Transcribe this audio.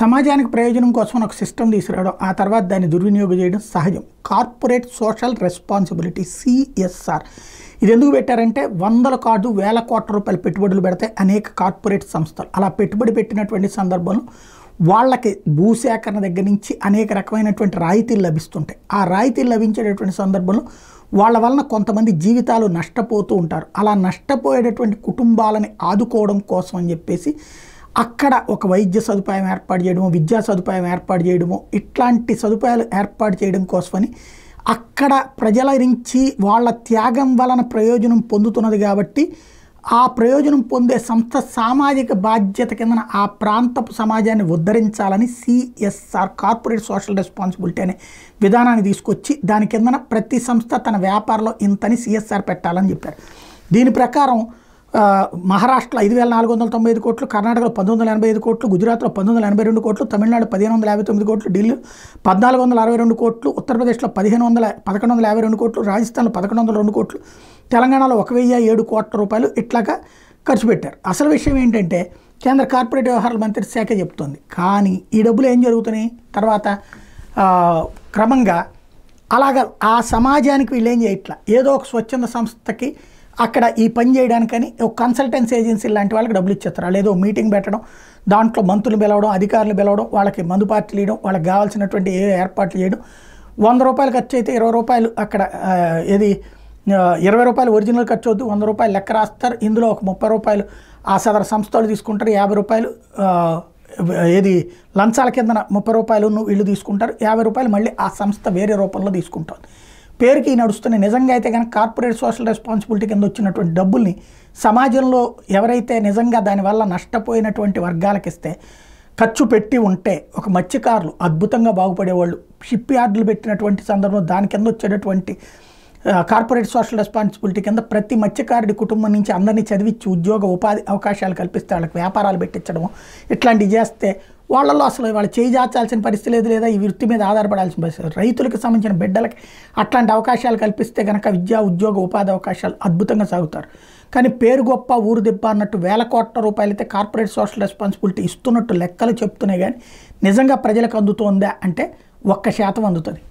సమాజానికి ప్రయోజనం కోసం ఒక సిస్టమ్ తీసుకురావడం, ఆ తర్వాత దాన్ని దుర్వినియోగం చేయడం సహజం. కార్పొరేట్ సోషల్ రెస్పాన్సిబిలిటీ సిఎస్ఆర్ ఇది ఎందుకు పెట్టారంటే, వందల కాదు వేల కోట్ల రూపాయల పెట్టుబడులు పెడతాయి అనేక కార్పొరేట్ సంస్థలు. అలా పెట్టుబడి పెట్టినటువంటి సందర్భంలో వాళ్ళకి భూసేకరణ దగ్గర నుంచి అనేక రకమైనటువంటి రాయితీలు లభిస్తుంటాయి. ఆ రాయితీలు లభించేటటువంటి సందర్భంలో వాళ్ళ వలన కొంతమంది జీవితాలు నష్టపోతూ ఉంటారు. అలా నష్టపోయేటటువంటి కుటుంబాలని ఆదుకోవడం కోసం అని చెప్పేసి అక్కడ ఒక వైద్య సదుపాయం ఏర్పాటు చేయడము, విద్యా సదుపాయం ఏర్పాటు చేయడము, ఇట్లాంటి సదుపాయాలు ఏర్పాటు చేయడం కోసమని అక్కడ ప్రజల నుంచి వాళ్ళ త్యాగం వలన ప్రయోజనం పొందుతున్నది కాబట్టి ఆ ప్రయోజనం పొందే సంస్థ సామాజిక బాధ్యత కింద ఆ ప్రాంతపు సమాజాన్ని ఉద్ధరించాలని సిఎస్ఆర్ కార్పొరేట్ సోషల్ రెస్పాన్సిబిలిటీ అనే విధానాన్ని తీసుకొచ్చి దాని కిందన ప్రతి సంస్థ తన వ్యాపారంలో ఇంతని సిఎస్ఆర్ పెట్టాలని చెప్పారు. దీని ప్రకారం మహారాష్ట్రలో 5,495 కోట్లు, కర్ణాటకలో 1,985 కోట్లు, గుజరాత్లో 1,982 కోట్లు, తమిళనాడు 1,559 కోట్లు, ఢిల్లీ 1,462 కోట్లు, ఉత్తరప్రదేశ్లో 1,152 కోట్లు, రాజస్థాన్లో 1,102 కోట్లు, తెలంగాణలో 1,007 కోట్ల రూపాయలు ఇట్లాగా ఖర్చు పెట్టారు. అసలు విషయం ఏంటంటే కేంద్ర కార్పొరేట్ వ్యవహారాల మంత్రి శాఖ చెప్తోంది. కానీ ఈ డబ్బులు ఏం జరుగుతున్నాయి తర్వాత క్రమంగా అలాగా ఆ సమాజానికి వీళ్ళు ఏం చేయట్లా, ఏదో ఒక స్వచ్ఛంద సంస్థకి అక్కడ ఈ పని చేయడానికని ఒక కన్సల్టెన్సీ ఏజెన్సీ లాంటి వాళ్ళకి డబ్బులు ఇచ్చేస్తారు. లేదో మీటింగ్ పెట్టడం, దాంట్లో మంత్రులు పిలవడం, అధికారులు పిలవడం, వాళ్ళకి మందు పార్టీలు ఇవ్వడం, వాళ్ళకి కావాల్సినటువంటి ఏ ఏర్పాట్లు చేయడం. 100 రూపాయలు ఖర్చు అయితే 20 రూపాయలు అక్కడ 20 రూపాయలు ఒరిజినల్ ఖర్చు అవుతుంది, 100 రూపాయలు లెక్క రాస్తారు. ఇందులో ఒక 30 రూపాయలు ఆ సదరు సంస్థలు తీసుకుంటారు, 50 రూపాయలు లంచాల కింద 30 రూపాయలు వీళ్ళు తీసుకుంటారు, 50 రూపాయలు మళ్ళీ ఆ సంస్థ వేరే రూపంలో తీసుకుంటుంది. పేరుకి నడుస్తున్న నిజంగా అయితే కనుక కార్పొరేట్ సోషల్ రెస్పాన్సిబిలిటీ కింద వచ్చినటువంటి డబ్బుల్ని సమాజంలో ఎవరైతే నిజంగా దానివల్ల నష్టపోయినటువంటి వర్గాలకు ఇస్తే, ఖర్చు పెట్టి ఉంటే ఒక మత్స్యకారులు అద్భుతంగా బాగుపడేవాళ్ళు, షిప్ యార్డులు పెట్టినటువంటి సందర్భంలో దాని కింద వచ్చేటటువంటి కార్పొరేట్ సోషల్ రెస్పాన్సిబిలిటీ కింద ప్రతి మత్స్యకారుడి కుటుంబం నుంచి అందరినీ చదివించి ఉద్యోగ ఉపాధి అవకాశాలు కల్పిస్తే వాళ్ళకి వ్యాపారాలు పెట్టించడము, ఇట్లాంటివి చేస్తే వాళ్ళల్లో అసలు వాళ్ళు చేజార్చాల్సిన పరిస్థితి లేదు, లేదా ఈ వృత్తి మీద ఆధారపడాల్సిన పరిస్థితి. రైతులకు సంబంధించిన బిడ్డలకి అట్లాంటి అవకాశాలు కల్పిస్తే కనుక విద్యా ఉద్యోగ ఉపాధి అవకాశాలు అద్భుతంగా సాగుతారు. కానీ పేరు గొప్ప ఊరు దెబ్బ అన్నట్టు వేల కోట్ల రూపాయలు అయితే కార్పొరేట్ సోషల్ రెస్పాన్సిబిలిటీ ఇస్తున్నట్టు లెక్కలు చెప్తున్నాయి. కానీ నిజంగా ప్రజలకు అందుతుందా అంటే 1% అందుతుంది.